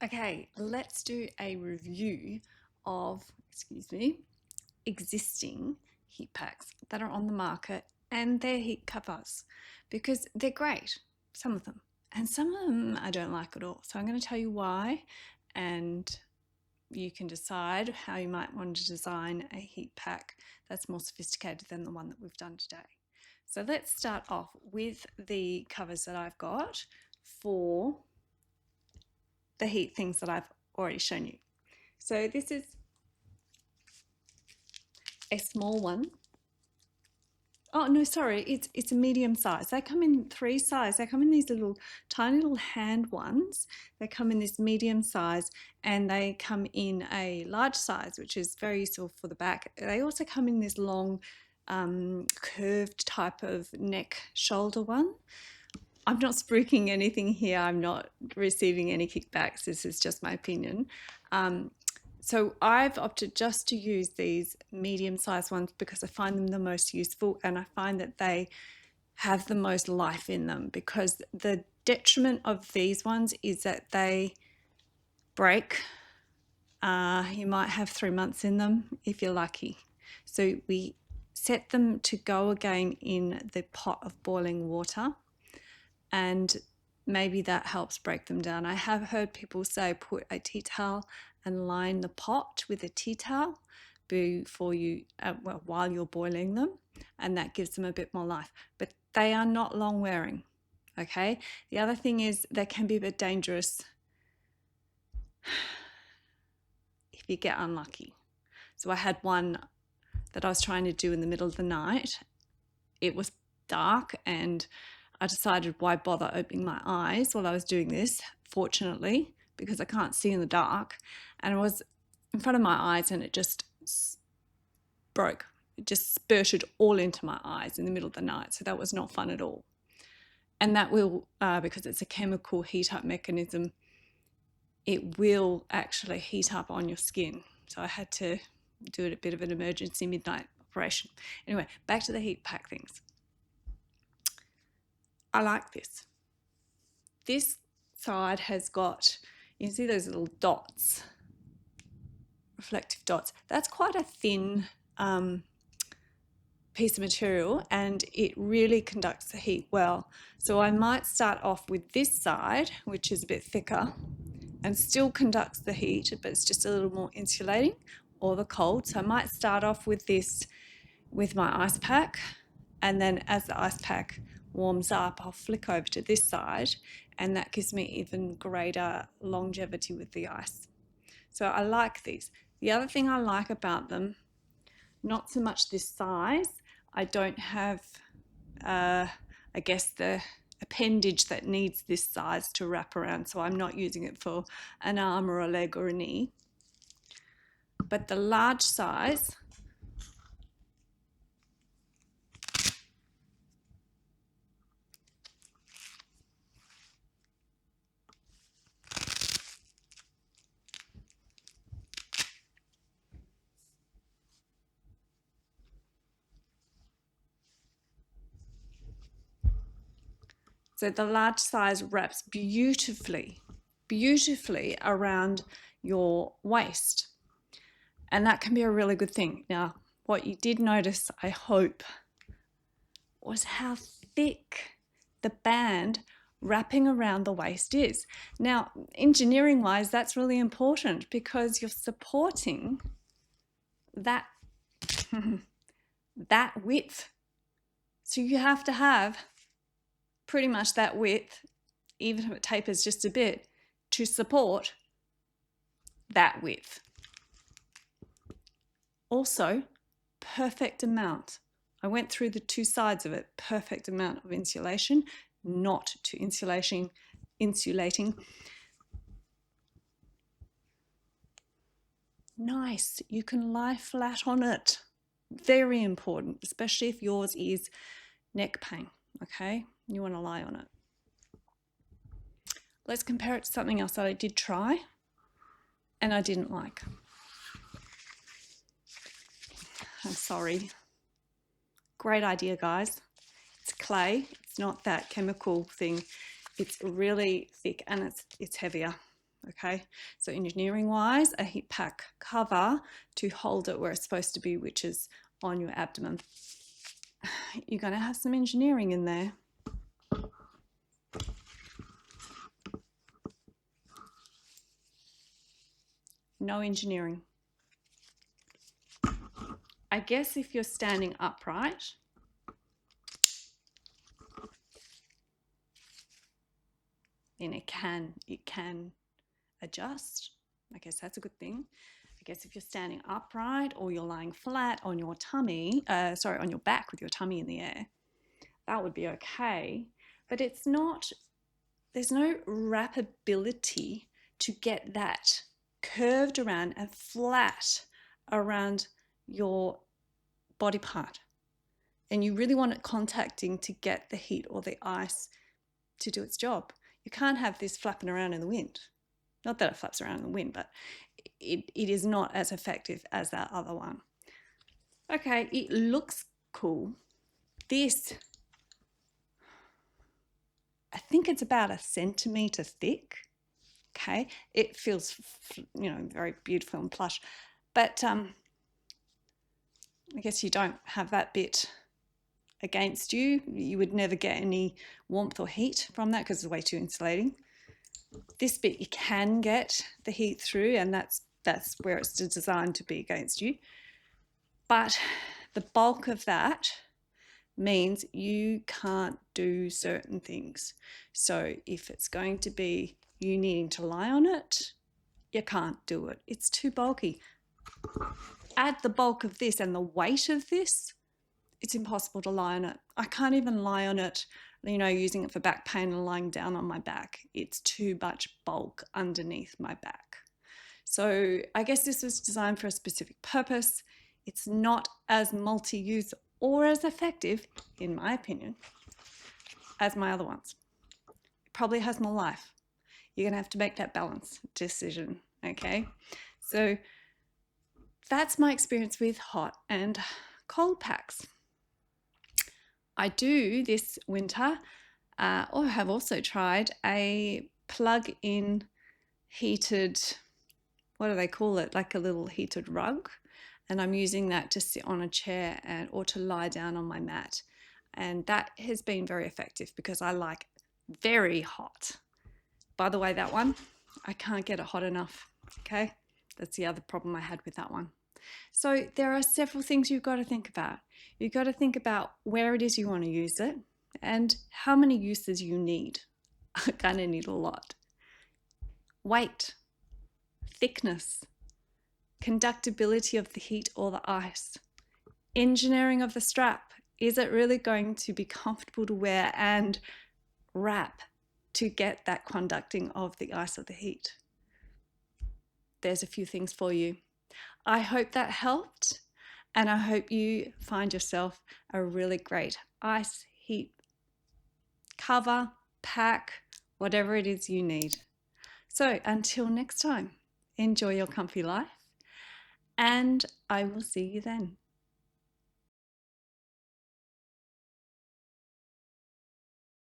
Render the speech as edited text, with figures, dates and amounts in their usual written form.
Okay, let's do a review of, existing heat packs that are on the market and their heat covers because they're great, some of them, and some of them I don't like at all. So I'm going to tell you why, and you can decide how you might want to design a heat pack that's more sophisticated than the one that we've done today. So let's start off with the covers that I've got for the heat things that I've already shown you. So this is a small one. Oh no, sorry, it's a medium size. They come in three sizes. They come in these little tiny little hand ones. They come in this medium size, and they come in a large size, which is very useful for the back. They also come in this long curved type of neck shoulder one. I'm not spruiking anything here. I'm not receiving any kickbacks. This is just my opinion. So I've opted just to use these medium-sized ones because I find them the most useful, and I find that they have the most life in them, because the detriment of these ones is that they break. You might have 3 months in them if you're lucky. So we set them to go again in the pot of boiling water, and maybe that helps break them down. I have heard people say put a tea towel and line the pot with a tea towel before you, while you're boiling them, and that gives them a bit more life. But they are not long wearing. Okay. The other thing is they can be a bit dangerous if you get unlucky. So I had one that I was trying to do in the middle of the night. It was dark, and I decided why bother opening my eyes while I was doing this, fortunately, because I can't see in the dark. And it was in front of my eyes, and it just broke. It just spurted all into my eyes in the middle of the night. So that was not fun at all. And that will, because it's a chemical heat up mechanism, it will actually heat up on your skin. So I had to do it a bit of an emergency midnight operation. Anyway, back to the heat pack things. I like this. This side has got, you can see those little dots, reflective dots. That's quite a thin piece of material, and it really conducts the heat well. So I might start off with this side, which is a bit thicker and still conducts the heat, but it's just a little more insulating or the cold. So I might start off with this with my ice pack, and then as the ice pack warms up, I'll flick over to this side, and that gives me even greater longevity with the ice. So I like these. The other thing I like about them, not so much this size, I don't have, I guess, the appendage that needs this size to wrap around, so I'm not using it for an arm or a leg or a knee. But the large size, so the large size wraps beautifully around your waist. And that can be a really good thing. Now, what you did notice, I hope, was how thick the band wrapping around the waist is. Now, engineering wise, that's really important because you're supporting that, that width. So you have to have pretty much that width, even if it tapers just a bit, to support that width. Also, perfect amount. I went through the two sides of it. Perfect amount of insulation, not too insulating. Nice. You can lie flat on it. Very important, especially if yours is neck pain. Okay, you want to lie on it. Let's compare it to something else that I did try and I didn't like. I'm sorry. Great idea, guys. It's clay. It's not that chemical thing. It's really thick and it's heavier. Okay, so engineering wise, a heat pack cover to hold it where it's supposed to be, which is on your abdomen. You're going to have some engineering in there. No engineering. I guess if you're standing upright, then it can adjust. I guess that's a good thing. I guess if you're standing upright or you're lying flat on your tummy, on your back with your tummy in the air, that would be okay. But it's not, there's no wrappability to get that curved around and flat around your body part. And you really want it contacting to get the heat or the ice to do its job. You can't have this flapping around in the wind. Not that it flaps around in the wind, but it is not as effective as that other one. Okay, it looks cool. This, I think it's about 1 centimeter thick. Okay, it feels, very beautiful and plush, but I guess you don't have that bit against you. You would never get any warmth or heat from that because it's way too insulating. This bit you can get the heat through, and that's where it's designed to be against you. But the bulk of that means you can't do certain things. So if it's going to be you needing to lie on it, you can't do it. It's too bulky. Add the bulk of this and the weight of this, it's impossible to lie on it. I can't even lie on it, using it for back pain and lying down on my back. It's too much bulk underneath my back. So I guess this was designed for a specific purpose. It's not as multi-use or as effective, in my opinion, as my other ones. It probably has more life. You're going to have to make that balance decision, okay? So that's my experience with hot and cold packs. I do this winter, or have also tried a plug-in heated, what do they call it? Like a little heated rug. And I'm using that to sit on a chair or to lie down on my mat. And that has been very effective because I like very hot. By the way, that one, I can't get it hot enough, okay? That's the other problem I had with that one. So there are several things you've got to think about. You've got to think about where it is you want to use it and how many uses you need. I kind of need a lot. Weight, thickness, conductibility of the heat or the ice, engineering of the strap. Is it really going to be comfortable to wear and wrap to get that conducting of the ice or the heat? There's a few things for you. I hope that helped, and I hope you find yourself a really great ice, heat, cover, pack, whatever it is you need. So until next time, enjoy your comfy life, and I will see you then.